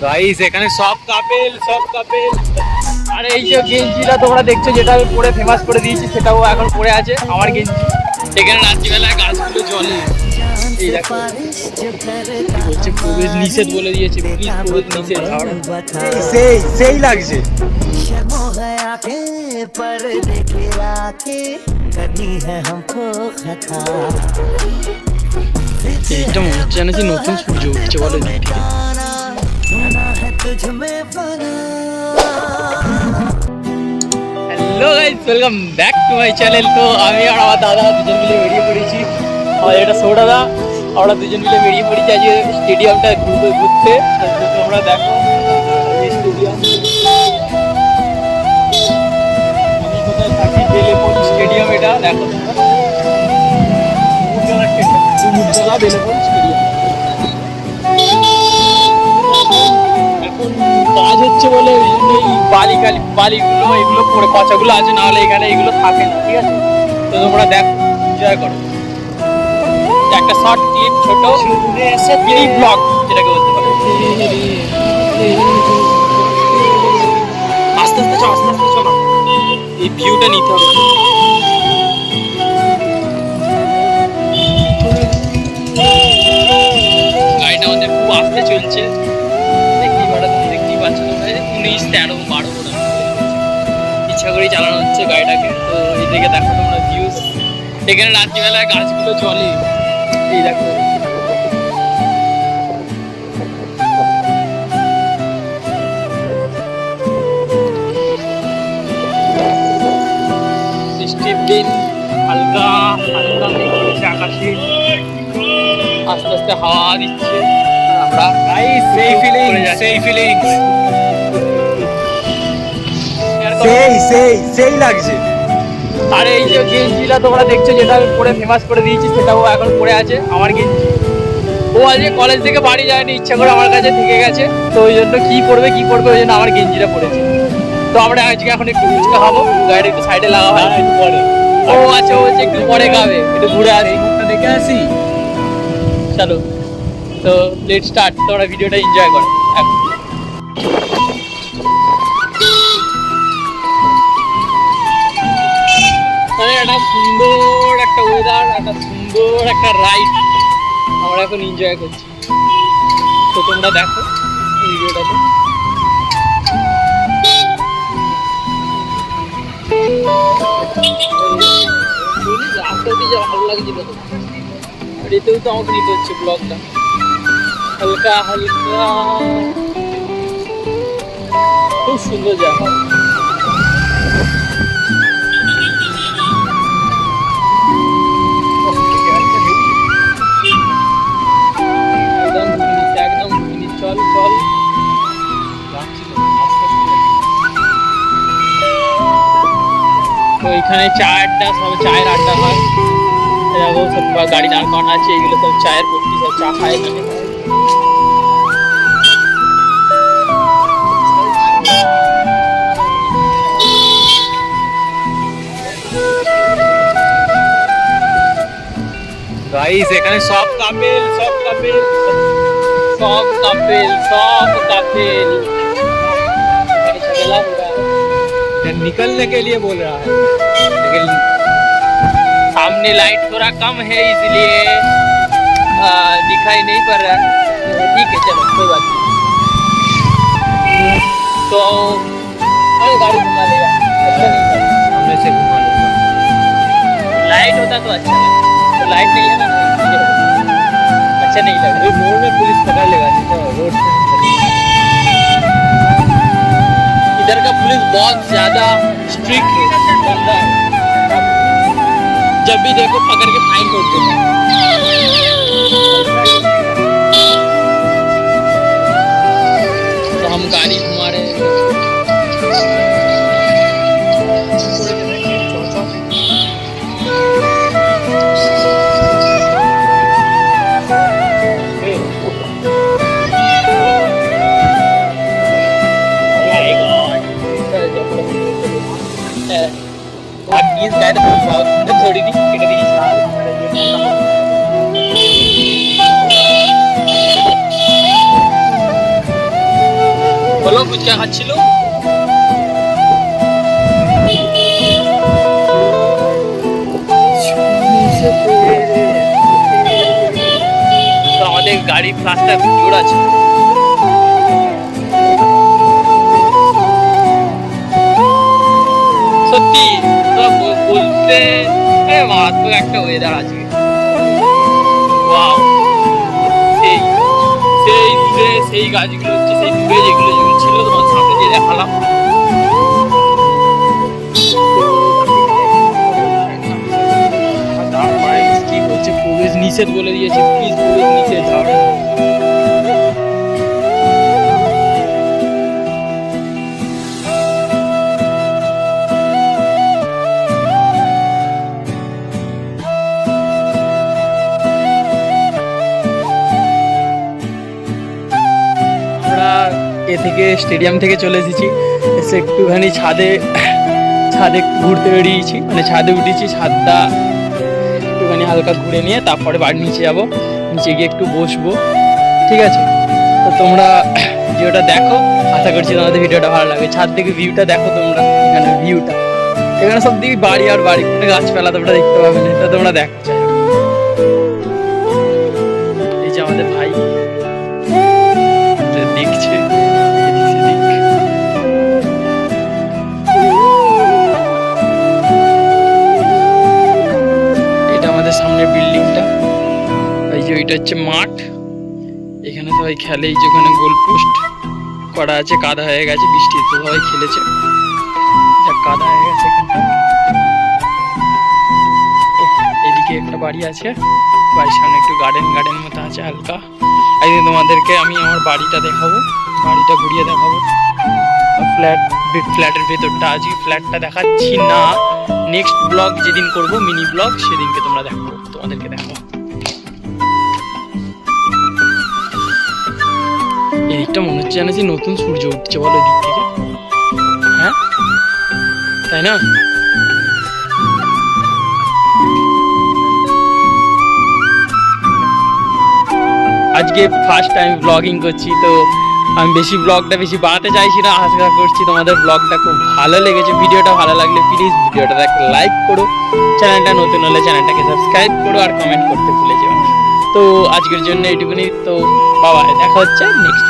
Guys এখানে সব couple আর এই যে গেঞ্জিটা তোমরা দেখছো যেটা আমি পরে ফেমাস করে দিয়েছি সেটাও এখন পরে আছে আমার গেঞ্জি। এখানে রাত্রিবেলায় গাছগুলো জ্বলে, এই দেখো বলছে প্রবেশ নিষেধ বলে দিয়েছে, প্লিজ প্রবেশ নিষেধ। সেই লাগছে। এইটা মনে হচ্ছে জানা যে নতুন সূর্য উঠছে বলে দিক থেকে। Hello guys, welcome back to my channel. তো আমি আর আমার দাদা দুজন মিলে বেরিয়ে পড়েছি, আর এটা সৌরদা, আমরা দুজন মিলে বেরিয়ে পড়েছি আজকে স্টেডিয়ামটা ঘুরতে। তোমরা দেখো এই স্টেডিয়াম, আমি কোথায় থাকি, বেলাপল স্টেডিয়াম। এটা দেখো ডুমুরজলা বেলাপল স্টেডিয়াম। এখন কাজ হচ্ছে বলে ওই জন্য এই বালিগুলো এগুলো পরে পচাগুলো আছে, না হলে এখানে এগুলো থাকে না, ঠিক আছে? তো তোমরা দেখো, এনজয় করো। একটা শর্ট ক্লিপ, ছোট মিনি ব্লগ যেটাকে বলতে পারো। আস্তে আস্তে চলো, এই ভিউটা নিতে হবে। গাড়িটা আমাদের খুব আস্তে চলছে, দেখতেই পাচ্ছ তোমরা। 19, 13, 12 ইচ্ছা করেই চালানো হচ্ছে গাড়িটাকে। তো এদিকে দেখো তোমরা ভিউজ, এখানে রাত্রিবেলায় গাছগুলো চলে, এই দেখো। বৃষ্টির দিন, হালকা মেঘ করেছে আকাশে, আস্তে আস্তে হাওয়া দিচ্ছে। আমরা সেই লাগছে। আর এই যে গেঞ্জিটা তোমরা দেখছো যেটা আমি পরে ফেমাস করে দিয়েছি সেটাও এখন পরে আছে আমার গেঞ্জি। ও আজকে কলেজ থেকে বাড়ি যায়নি, ইচ্ছা করে আমার কাছে থেকে গেছে। তো ওই জন্য কি পরবে ওই জন্য আমার গেঞ্জিটা পরেছে। তো আমরা আজকে এখন একটু ফুচকা খাবো, গাড়ি একটু সাইডে লাগা হয় একটু পরে। ও আচ্ছা, ও হচ্ছে একটু পরে খাবে, একটু ঘুরে আসি, দেখে আসি। চলো, তো লেট স্টার্ট, তোমরা ভিডিওটা এনজয় করো। একটা সুন্দর একটা ওয়েদার, একটা সুন্দর একটা রাইড আমরা এখন এনজয় করছি। তো তোমরা দেখো এই ভিডিওটাতে। ভালো লাগছিল তো, এতেও তো আমাকে নিতে হচ্ছে ব্লগটা হালকা হালকা। খুব সুন্দর জায়গা। একদম চল তো এখানে চায়ের আড্ডা হয়। এরকম সব গাড়ি দাঁড় করানো আছে, এগুলো সব চায়ের পট্টি, সব চা খায় এখানে। গাইস এখানে সব কাপেল निकलने के लिए बोल रहा है, लेकिन सामने लाइट थोड़ा कम है इसलिए दिखाई नहीं पड़ रहा है। ठीक है, चलो कोई बात नहीं। तो गाड़ी घुमा लेगा, अच्छा नहीं है, सामने से घुमा लूंगा। लाइट होता तो अच्छा लगता, तो लाइट नहीं है ना, अच्छा नहीं लग रहा। मोड़ में पुलिस पकड़ लेगा, रोड से इधर का पुलिस बहुत ज्यादा स्ट्रिक्ट है, जब भी देखो पकड़ के फाइन कर देता है। तो हम गाड़ी घुमा रहे हैं। थोड़ी दी চলো ফুচকা খাচ্ছিল। তো আমাদের গাড়ির ফ্লাশটা জোর আছে। সত্যি বলতে মারাত্মক একটা ওয়েদার আছে। ওয়াও, সেই সেই দূরে সেই গাছগুলো হচ্ছে, সেই দূরে যেগুলো ছিল তোমার সামনে যে দেখালাম। কি বলছে প্রবেশ নিষেধ বলে দিয়েছে, প্লিজ প্রবেশ নিষেধ। থেকে স্টেডিয়াম থেকে চলে এসেছি, এসে একটুখানি ছাদে ঘুরতে বেরিয়েছি, মানে ছাদে উঠেছি। ছাদটা একটুখানি হালকা ঘুরে নিয়ে তারপরে বাড়ি নিচে যাবো, নিচে গিয়ে একটু বসবো, ঠিক আছে? তো তোমরা ভিডিওটা দেখো, আশা করছি তোমাদের ভিডিওটা ভালো লাগে। ছাদ থেকে ভিউটা দেখো তোমরা, এখানে ভিউটা, এখানে সব দিকে বাড়ি আর বাড়ি, কোনো গাছপালা তোমরা দেখতে পাবে না, এটা তোমরা দেখো। এই যে আমাদের ভাই দেখছে, সামনের বিল্ডিংটা, এই যে ওইটা হচ্ছে মাঠ, এখানে সবাই খেলে। এই যে ওখানে গোল পোস্ট করা আছে, কাদা হয়ে গেছে, বৃষ্টিতে সবাই খেলেছে, যা কাদা হয়ে গেছে এখানটা। এদিকে একটা বাড়ি আছে, বাড়ির সামনে একটু গার্ডেন মতো আছে হালকা। একদিন তোমাদেরকে আমি আমার বাড়িটা দেখাবো, বাড়িটা ঘুরিয়ে দেখাবো। ফ্ল্যাটের ভেতরটা, আজকে ফ্ল্যাটটা দেখাচ্ছি না, নেক্সট ব্লগ যেদিন করব, মিনি ব্লগ, সেদিনকে তোমরা দেখো, তোমাদেরকে দেখো। এই দিকটা মনে হচ্ছে জানা যে নতুন সূর্য উঠছে, বলো দিক থেকে, হ্যাঁ তাই না? আজকে ফার্স্ট টাইম ব্লগিং করছি, তো আমি ব্লগটা বেশি বাড়াতে চাইছি না। আশা করছি তোমাদের ব্লগটা খুব ভালো লেগেছে। ভিডিওটা ভালো লাগলে প্লিজ ভিডিওটা একটা লাইক করো, চ্যানেলটা নতুন হলে চ্যানেলটাকে সাবস্ক্রাইব করো, আর কমেন্ট করতে ভুলে যেও না। তো আজকের জন্য এইটুকুনি, তো বাবা, দেখা হচ্ছে নেক্সট